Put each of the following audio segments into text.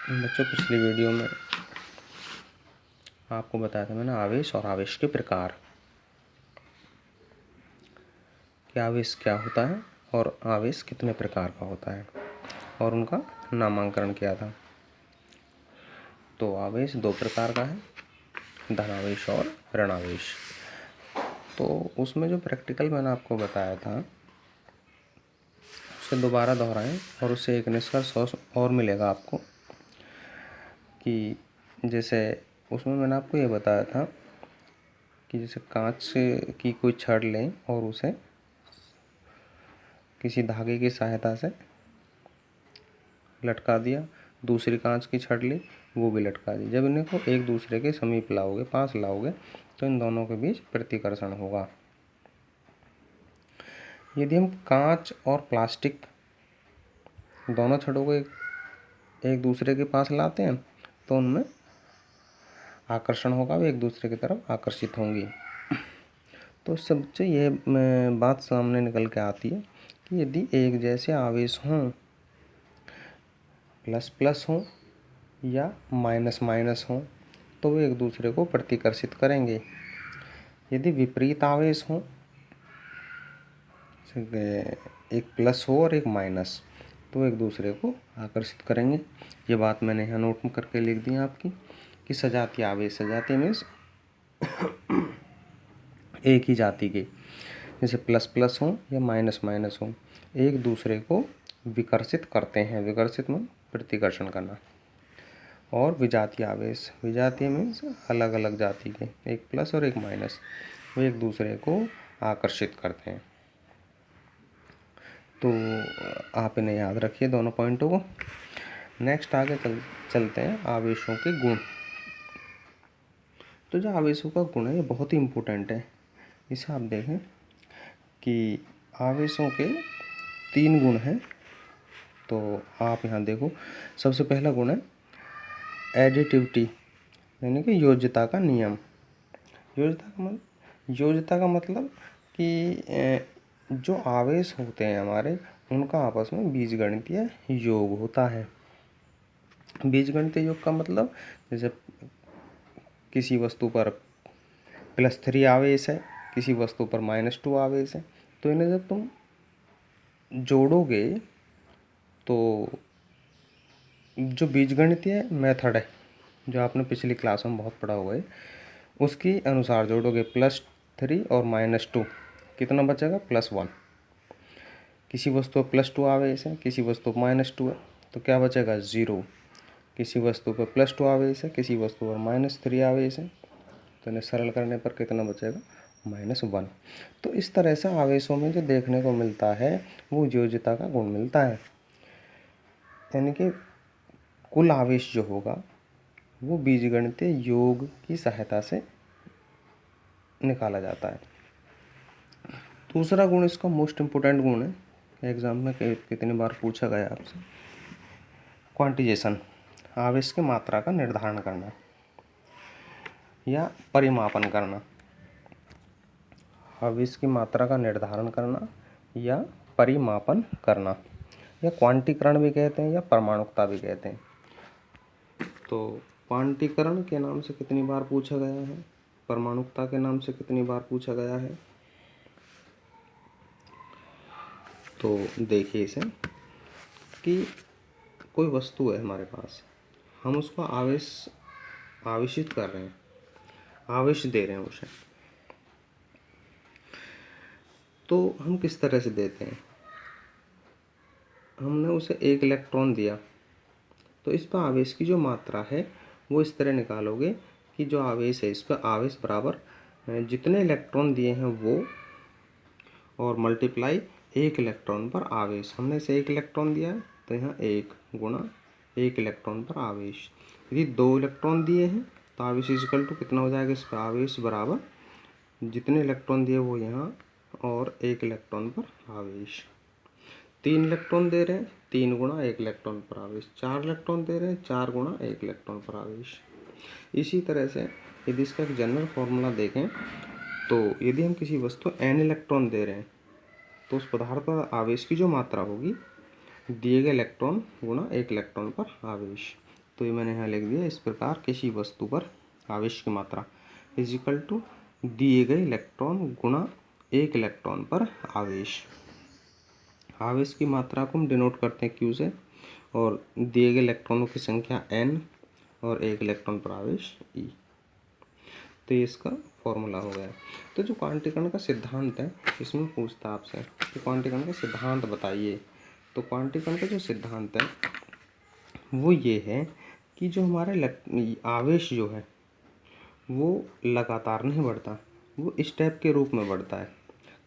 बच्चों, पिछली वीडियो में आपको बताया था मैंने आवेश और आवेश के प्रकार, कि आवेश क्या होता है और आवेश कितने प्रकार का होता है और उनका नामांकन किया था। तो आवेश दो प्रकार का है, धनावेश और ऋणावेश। तो उसमें जो प्रैक्टिकल मैंने आपको बताया था उसे दोबारा दोहराएं और उससे एक निष्कर्ष और मिलेगा आपको, कि जैसे उसमें मैंने आपको ये बताया था कि जैसे कांच की कोई छड़ लें और उसे किसी धागे की सहायता से लटका दिया, दूसरी कांच की छड़ ली, वो भी लटका दी। जब इन्हें को एक दूसरे के समीप लाओगे, पास लाओगे, तो इन दोनों के बीच प्रतिकर्षण होगा। यदि हम कांच और प्लास्टिक दोनों छड़ों को एक दूसरे के पास लाते हैं तो उनमें आकर्षण होगा, वे एक दूसरे की तरफ आकर्षित होंगी। तो सबसे ये बात सामने निकल के आती है कि यदि एक जैसे आवेश हों, प्लस प्लस हों या माइनस माइनस हों, तो वे एक दूसरे को प्रतिकर्षित करेंगे। यदि विपरीत आवेश हों, एक प्लस हो और एक माइनस, तो एक दूसरे को आकर्षित करेंगे। ये बात मैंने यहाँ नोट करके लिख दी आपकी कि सजातीय आवेश, सजातीय मीन्स एक ही जाति के, जैसे प्लस प्लस हो या माइनस माइनस हो, एक दूसरे को विकर्षित करते हैं। विकर्षित में प्रतिकर्षण करना। और विजातीय आवेश, विजातीय मीन्स अलग अलग जाति के, एक प्लस और एक माइनस, वो एक दूसरे को आकर्षित करते हैं। तो आप इन्हें याद रखिए दोनों पॉइंटों को। नेक्स्ट आगे चलते हैं आवेशों के गुण। तो जो आवेशों का गुण है ये बहुत ही इम्पोर्टेंट है। इसे आप देखें कि आवेशों के 3 गुण हैं। तो आप यहाँ देखो, सबसे पहला गुण है एडिटिविटी, यानी कि योज्यता का नियम। योज्यता का मतलब कि जो आवेश होते हैं हमारे, उनका आपस में बीजगणितीय योग होता है। बीजगणितीय योग का मतलब जैसे किसी वस्तु पर +3 आवेश है, किसी वस्तु पर -2 आवेश है, तो इन्हें जब तुम जोड़ोगे तो जो बीजगणितीय मेथड है, जो आपने पिछली क्लास में बहुत पढ़ा हुआ है, उसके अनुसार जोड़ोगे। +3 और -2 कितना बचेगा? +1। किसी वस्तु पर +2 आवेश है, किसी वस्तु पर -2 है, तो क्या बचेगा? 0। किसी वस्तु पर +2 आवेश है, किसी वस्तु पर -3 आवेश है, तो इन्हें सरल करने पर कितना बचेगा? -1। तो इस तरह से आवेशों में जो देखने को मिलता है वो योज्यता का गुण मिलता है, यानी कि कुल आवेश जो होगा वो बीजगणितीय योग की सहायता से निकाला जाता है। दूसरा गुण इसका मोस्ट इम्पोर्टेंट गुण है, एग्जाम में कितनी बार पूछा गया आपसे, क्वांटिजेशन, आवेश की मात्रा का निर्धारण करना या परिमापन करना। आवेश की मात्रा का निर्धारण करना या परिमापन करना, या क्वांटीकरण भी कहते हैं या परमाणुकता भी कहते हैं। तो क्वांटीकरण के नाम से कितनी बार पूछा गया है, परमाणुकता के नाम से कितनी बार पूछा गया है। तो देखिए इसे कि कोई वस्तु है हमारे पास, हम उसको आवेशित कर रहे हैं, आवेश दे रहे हैं उसे। तो हम किस तरह से देते हैं? हमने उसे 1 इलेक्ट्रॉन दिया, तो इस पर आवेश की जो मात्रा है वो इस तरह निकालोगे कि जो आवेश है, इस पर आवेश बराबर जितने इलेक्ट्रॉन दिए हैं वो, और मल्टीप्लाई 1 इलेक्ट्रॉन पर आवेश। हमने इसे 1 इलेक्ट्रॉन दिया है तो यहाँ 1 गुणा 1 इलेक्ट्रॉन पर आवेश। यदि 2 इलेक्ट्रॉन दिए हैं तो आवेश इक्वल टू कितना हो जाएगा? इस पर आवेश बराबर जितने इलेक्ट्रॉन दिए वो यहाँ, और 1 इलेक्ट्रॉन पर आवेश। 3 इलेक्ट्रॉन दे रहे हैं, 3 गुणा 1 इलेक्ट्रॉन पर आवेश। 4 इलेक्ट्रॉन दे रहे हैं, 4 गुणा 1 इलेक्ट्रॉन पर आवेश। इसी तरह से यदि इसका एक जनरल फॉर्मूला देखें तो यदि हम किसी वस्तु n इलेक्ट्रॉन दे रहे हैं तो उस पदार्थ पर आवेश की जो मात्रा होगी, दिए गए इलेक्ट्रॉन गुणा 1 इलेक्ट्रॉन पर आवेश। तो ये मैंने यहाँ लिख दिया, इस प्रकार किसी वस्तु पर आवेश की मात्रा इज इक्वल टू दिए गए इलेक्ट्रॉन गुणा एक इलेक्ट्रॉन पर आवेश। आवेश की मात्रा को हम डिनोट करते हैं Q से, और दिए गए इलेक्ट्रॉनों की संख्या N और एक इलेक्ट्रॉन पर आवेश E। तो ये इसका फॉर्मूला हो गया। तो जो क्वांटीकरण का सिद्धांत है, इसमें पूछता है आपसे तो क्वांटीकरण का सिद्धांत बताइए। तो क्वांटीकरण का जो सिद्धांत है वो ये है कि जो हमारा आवेश जो है वो लगातार नहीं बढ़ता, वो स्टेप के रूप में बढ़ता है।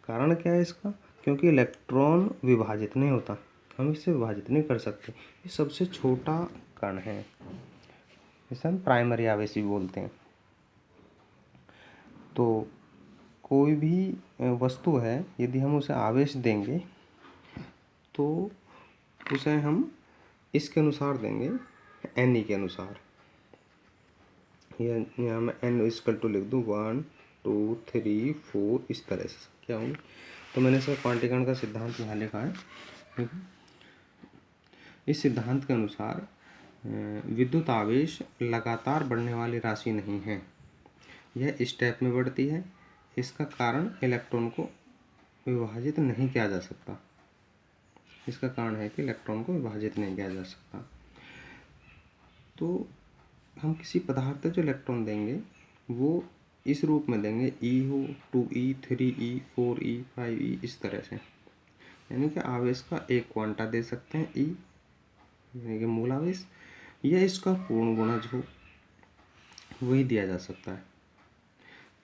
कारण क्या है इसका? क्योंकि इलेक्ट्रॉन विभाजित नहीं होता, हम इससे विभाजित नहीं कर सकते। ये सबसे छोटा कण है, इसे हम प्राइमरी आवेश भी बोलते हैं। तो कोई भी वस्तु है, यदि हम उसे आवेश देंगे तो उसे हम इसके अनुसार देंगे, एन के अनुसार। यहाँ मैं एन इक्वल टू लिख दूँ 1 2 3 4 इस तरह से क्या होंगे। तो मैंने इसका क्वांटीकरण का सिद्धांत यहाँ लिखा है। इस सिद्धांत के अनुसार विद्युत आवेश लगातार बढ़ने वाली राशि नहीं है, यह स्टेप में बढ़ती है। इसका कारण इलेक्ट्रॉन को विभाजित नहीं किया जा सकता। इसका कारण है कि इलेक्ट्रॉन को विभाजित नहीं किया जा सकता। तो हम किसी पदार्थ को जो इलेक्ट्रॉन देंगे वो इस रूप में देंगे, E हो 2E 3E 4E 5E इस तरह से। यानी कि आवेश का एक क्वांटा दे सकते हैं E, यानी कि मूल आवेश, या इसका पूर्ण गुणज हो वही दिया जा सकता है।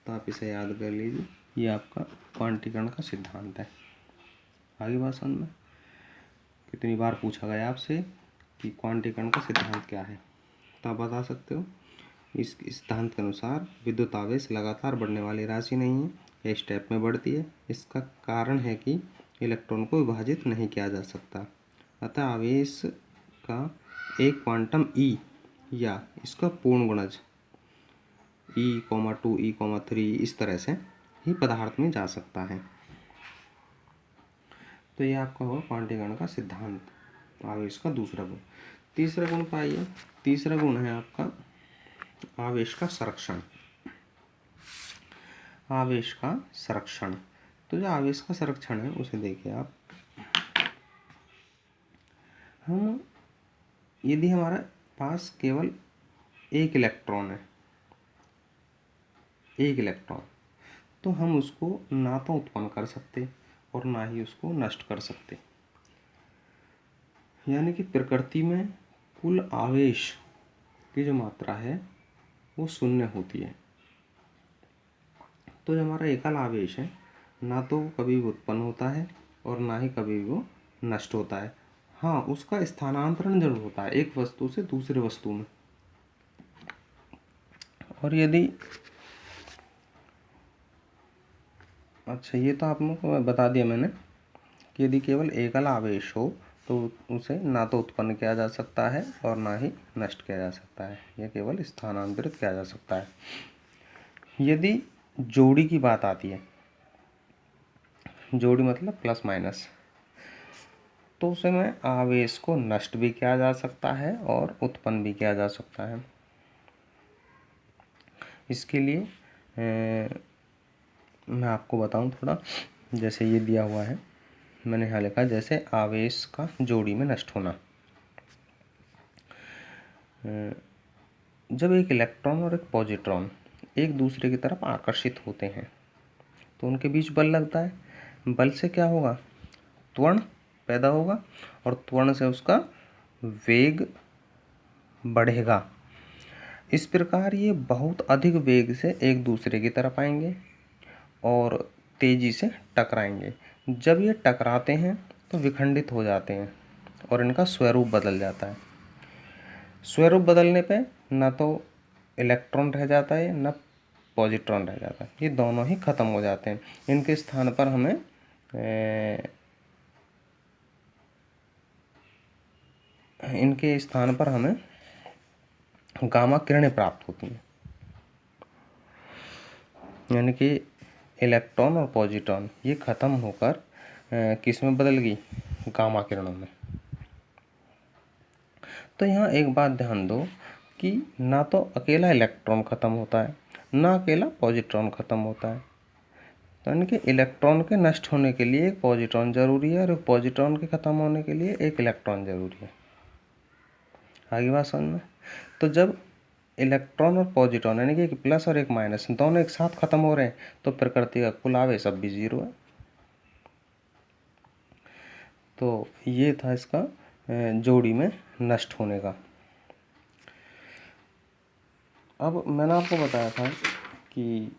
तो आप इसे याद कर लीजिए, ये आपका क्वांटीकरण का सिद्धांत है। आगे बात समझ में? कितनी बार पूछा गया आपसे कि क्वांटीकरण का सिद्धांत क्या है, तो आप बता सकते हो। इस सिद्धांत के अनुसार विद्युत आवेश लगातार बढ़ने वाली राशि नहीं है, यह स्टेप में बढ़ती है। इसका कारण है कि इलेक्ट्रॉन को विभाजित नहीं किया जा सकता। अतः आवेश का एक क्वांटम E या इसका पूर्ण गुणज E, 2, E, 3 इस तरह से ही पदार्थ में जा सकता है। तो ये आपका होगा क्वांटीकरण का सिद्धांत, आवेश का दूसरा गुण। तीसरा गुण पर आइए। तीसरा गुण है आपका आवेश का संरक्षण। आवेश का संरक्षण, तो जो आवेश का संरक्षण है उसे देखिए आप। हम यदि हमारे पास केवल एक इलेक्ट्रॉन है, एक इलेक्ट्रॉन, तो हम उसको ना तो उत्पन्न कर सकते और ना ही उसको नष्ट कर सकते। यानी कि प्रकृति में कुल आवेश की जो मात्रा है वो शून्य होती है। तो जो हमारा एकल आवेश है ना तो कभी भी उत्पन्न होता है और ना ही कभी भी वो नष्ट होता है। हाँ, उसका स्थानांतरण जरूर होता है एक वस्तु से दूसरे वस्तु में। और यदि अच्छा, ये तो आप लोगों को बता दिया मैंने कि यदि केवल एकल आवेश हो तो उसे ना तो उत्पन्न किया जा सकता है और ना ही नष्ट किया जा सकता है, यह केवल स्थानांतरित किया जा सकता है। यदि जोड़ी की बात आती है, जोड़ी मतलब प्लस माइनस, तो उसे में आवेश को नष्ट भी किया जा सकता है और उत्पन्न भी किया जा सकता है। इसके लिए मैं आपको बताऊं थोड़ा, जैसे ये दिया हुआ है, मैंने यहाँ लिखा जैसे आवेश का जोड़ी में नष्ट होना। जब एक इलेक्ट्रॉन और एक पॉजिट्रॉन एक दूसरे की तरफ आकर्षित होते हैं तो उनके बीच बल लगता है। बल से क्या होगा? त्वरण पैदा होगा और त्वरण से उसका वेग बढ़ेगा। इस प्रकार ये बहुत अधिक वेग से एक दूसरे की तरफ आएंगे और तेजी से टकराएंगे। जब ये टकराते हैं तो विखंडित हो जाते हैं और इनका स्वरूप बदल जाता है। स्वरूप बदलने पे ना तो इलेक्ट्रॉन रह जाता है ना पॉजिट्रॉन रह जाता है, ये दोनों ही खत्म हो जाते हैं। इनके स्थान पर हमें गामा किरणें प्राप्त होती हैं। यानी कि इलेक्ट्रॉन और पॉजिट्रॉन ये खत्म होकर किस में बदल गई? गामा किरणों में। तो यहाँ एक बात ध्यान दो कि ना तो अकेला इलेक्ट्रॉन ख़त्म होता है, ना अकेला पॉजिट्रॉन ख़त्म होता है। तो यानी कि इलेक्ट्रॉन के नष्ट होने के लिए एक पॉजिट्रॉन जरूरी है और एक पॉजिट्रॉन के ख़त्म होने के लिए एक इलेक्ट्रॉन जरूरी है। आगे बात समझ में। तो जब इलेक्ट्रॉन और पॉजिट्रॉन यानी कि एक प्लस और एक माइनस दोनों एक साथ खत्म हो रहे हैं तो प्रकृति का कुल आवेश अब भी 0 है। तो ये था इसका जोड़ी में नष्ट होने का। अब मैंने आपको बताया था कि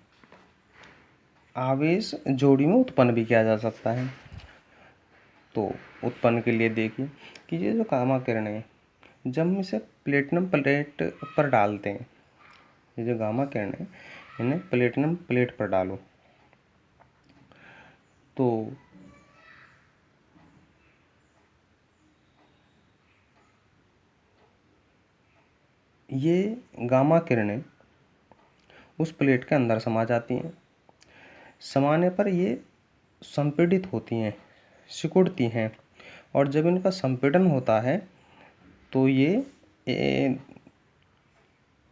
आवेश जोड़ी में उत्पन्न भी किया जा सकता है। तो उत्पन्न के लिए देखिए कि ये जो गामा किरणें हैं, जब हम इसे प्लेटिनम प्लेट पर डालते हैं, ये जो गामा किरणें इन्हें प्लेटिनम प्लेट पर डालो तो ये गामा किरणें उस प्लेट के अंदर समा जाती हैं। समाने पर ये संपीड़ित होती हैं, सिकुड़ती हैं, और जब इनका संपीड़न होता है तो ये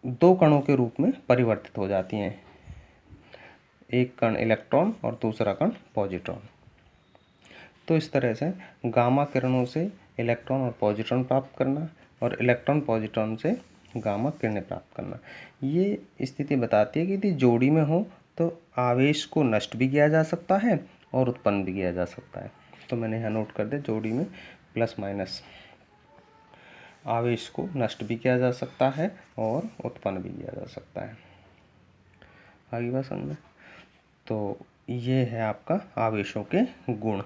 दो कणों के रूप में परिवर्तित हो जाती हैं, एक कण इलेक्ट्रॉन और दूसरा कण पॉजिट्रॉन। तो इस तरह से गामा किरणों से इलेक्ट्रॉन और पॉजिट्रॉन प्राप्त करना और इलेक्ट्रॉन पॉजिट्रॉन से गामा किरणें प्राप्त करना, ये स्थिति बताती है कि यदि जोड़ी में हो तो आवेश को नष्ट भी किया जा सकता है और उत्पन्न भी किया जा सकता है। तो मैंने यहाँ नोट कर दिया, जोड़ी में प्लस माइनस आवेश को नष्ट भी किया जा सकता है और उत्पन्न भी किया जा सकता है। आगे बात समझ में। तो ये है आपका आवेशों के गुण।